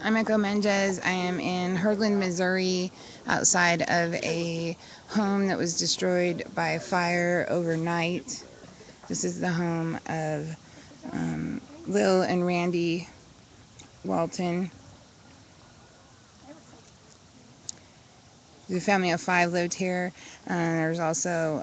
I'm Echo Mendez. I am in Hurdland, Missouri, outside of a home that was destroyed by fire overnight. This is the home of Lil and Randy Walton. The family of 5 lived here. There's also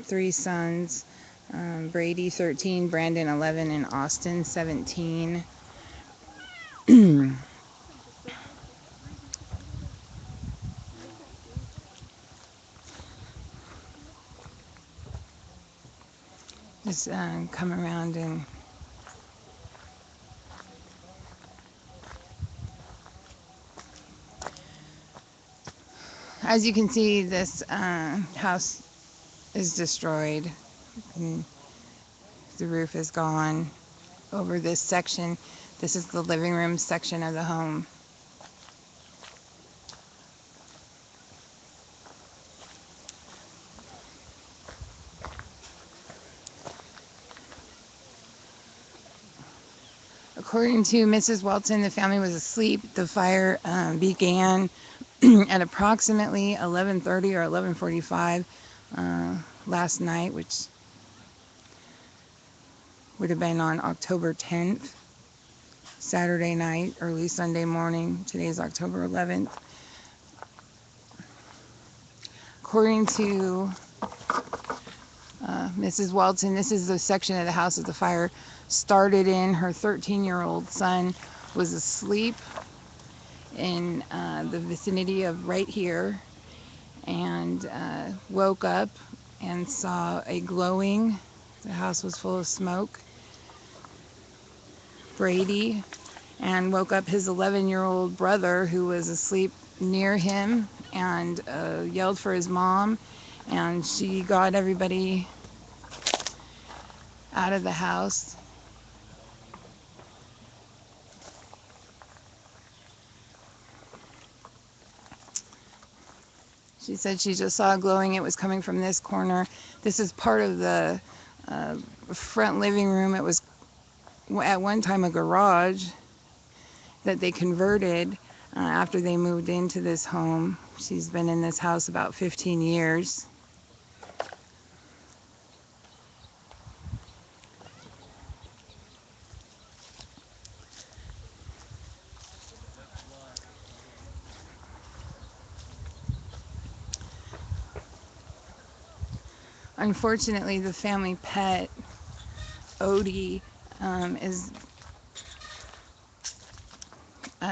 3 sons, Brady 13, Brandon 11, and Austin 17. Just come around and as you can see, this house is destroyed. And the roof is gone over this section. This is the living room section of the home. According to Mrs. Walton, the family was asleep. The fire began at approximately 11:30 or 11:45 last night, which would have been on October 10th, Saturday night, early Sunday morning. Today is October 11th. According to Mrs. Walton, this is the section of the house that the fire started in. Her 13-year-old son was asleep in the vicinity of right here and woke up and saw a glowing. The house was full of smoke. Brady, and woke up his 11-year-old brother who was asleep near him and yelled for his mom, and she got everybody out of the house. She said she just saw glowing. It was coming from this corner. This is part of the front living room. It was at one time a garage that they converted after they moved into this home. She's been in this house about 15 years. Unfortunately, the family pet, Odie,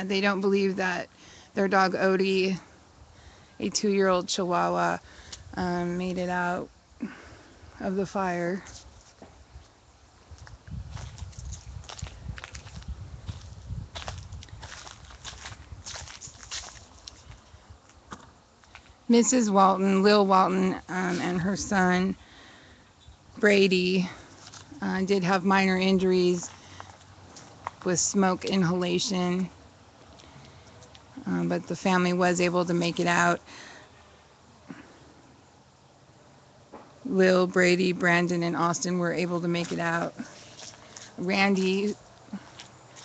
they don't believe that their dog Odie, a 2-year-old Chihuahua, made it out of the fire. Mrs. Walton, Lil Walton, and her son, Brady, did have minor injuries with smoke inhalation, but the family was able to make it out. Lil, Brady, Brandon, and Austin were able to make it out. Randy,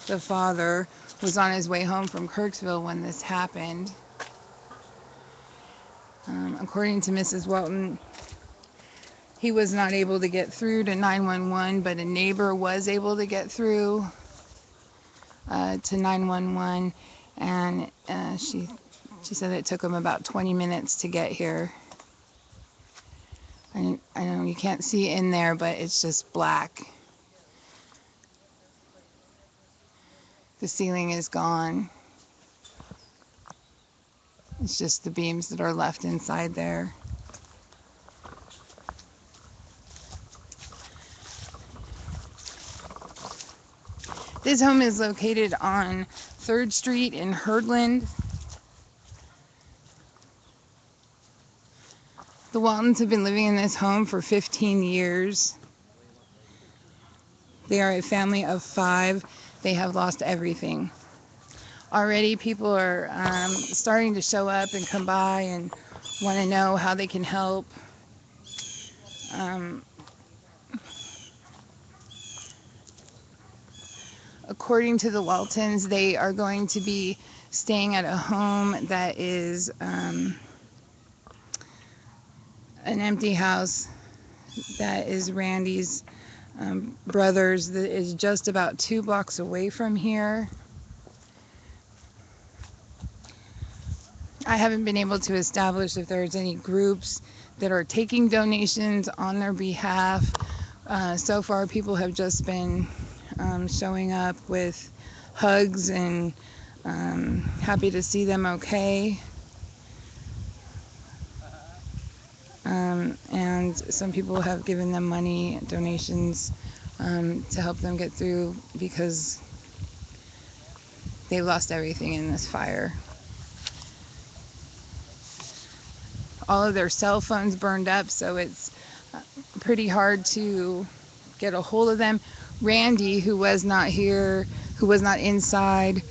the father, was on his way home from Kirksville when this happened. According to Mrs. Walton, he was not able to get through to 911, but a neighbor was able to get through to 911, and she said it took him about 20 minutes to get here. I know you can't see in there, but it's just black. The ceiling is gone. It's just the beams that are left inside there. This home is located on 3rd Street in Hurdland. The Waltons have been living in this home for 15 years. They are a family of 5. They have lost everything. Already people are starting to show up and come by and want to know how they can help. According to the Waltons, they are going to be staying at a home that is an empty house that is Randy's brother's, that is just about 2 blocks away from here. I haven't been able to establish if there's any groups that are taking donations on their behalf. So far, people have just been showing up with hugs and happy to see them okay. And some people have given them money donations to help them get through because they lost everything in this fire. All of their cell phones burned up, so it's pretty hard to get a hold of them. Randy, who was not here, who was not inside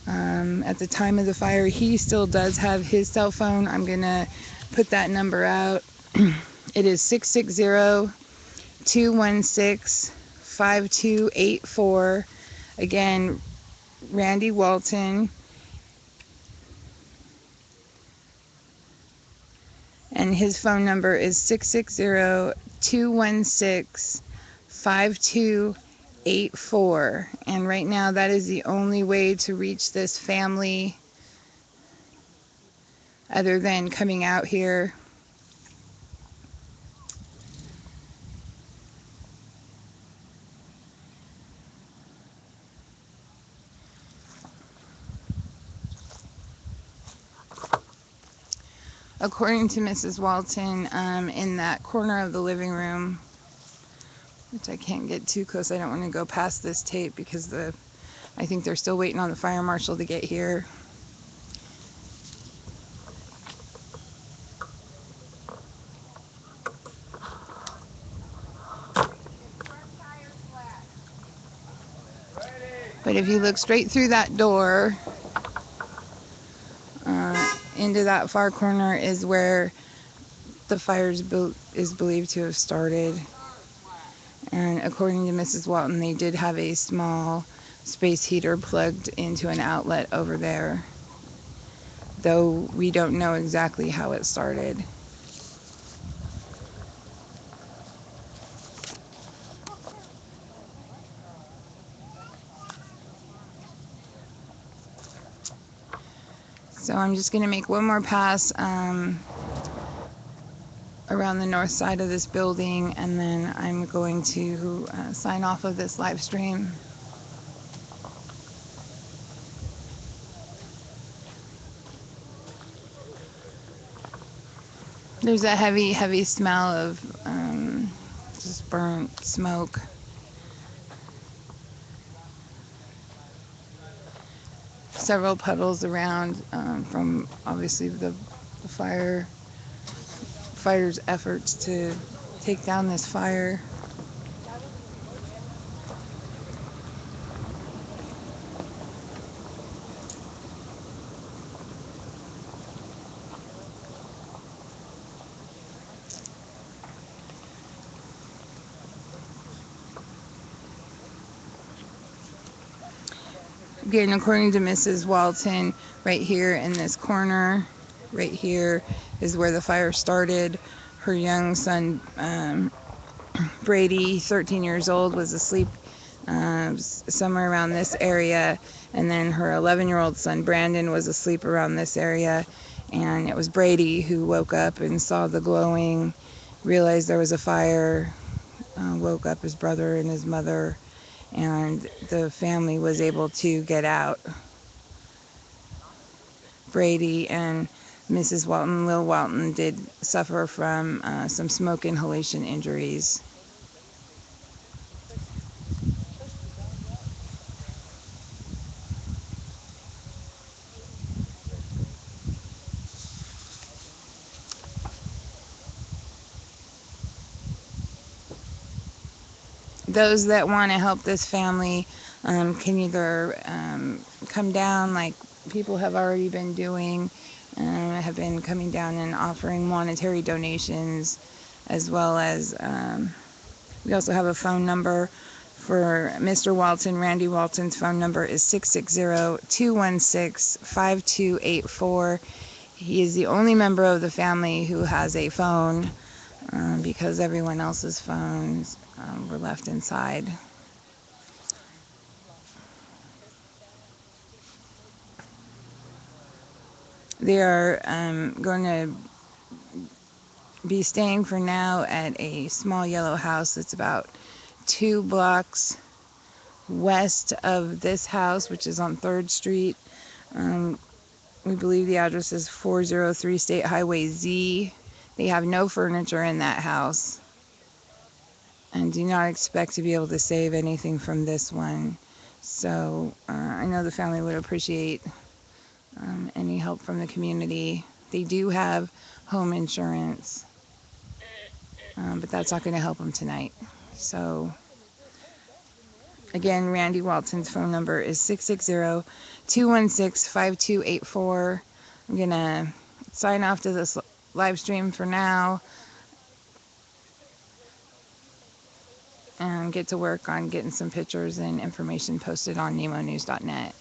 at the time of the fire, he still does have his cell phone. I'm going to put that number out. It is 660-216-5284. Again, Randy Walton. And his phone number is 660-216-5284. And right now, that is the only way to reach this family other than coming out here. According to Mrs. Walton, in that corner of the living room, which I can't get too close, I don't want to go past this tape because I think they're still waiting on the fire marshal to get here. But if you look straight through that door, into that far corner is where the fire is believed to have started. And according to Mrs. Walton, they did have a small space heater plugged into an outlet over there, though we don't know exactly how it started. So I'm just going to make one more pass around the north side of this building, and then I'm going to sign off of this live stream. There's a heavy, heavy smell of just burnt smoke. Several puddles around from obviously the fire's efforts to take down this fire. Again, according to Mrs. Walton, right here in this corner, right here is where the fire started. Her young son, Brady, 13 years old, was asleep somewhere around this area. And then her 11-year-old son, Brandon, was asleep around this area. And it was Brady who woke up and saw the glowing, realized there was a fire, woke up his brother and his mother, and the family was able to get out. Brady and Mrs. Walton, Lil Walton, did suffer from some smoke inhalation injuries. Those that want to help this family can either come down, like people have already been doing, have been coming down and offering monetary donations, as well as we also have a phone number For Mr. Walton, Randy Walton's phone number is 660-216-5284. He is the only member of the family who has a phone, because everyone else's phones were left inside. They are going to be staying for now at a small yellow house that's about 2 blocks west of this house, which is on 3rd Street. We believe the address is 403 State Highway Z. They have no furniture in that house and do not expect to be able to save anything from this one. So I know the family would appreciate any help from the community. They do have home insurance, but that's not going to help them tonight. So again, Randy Walton's phone number is 660-216-5284. I'm going to sign off to this live stream for now and get to work on getting some pictures and information posted on nemonews.net.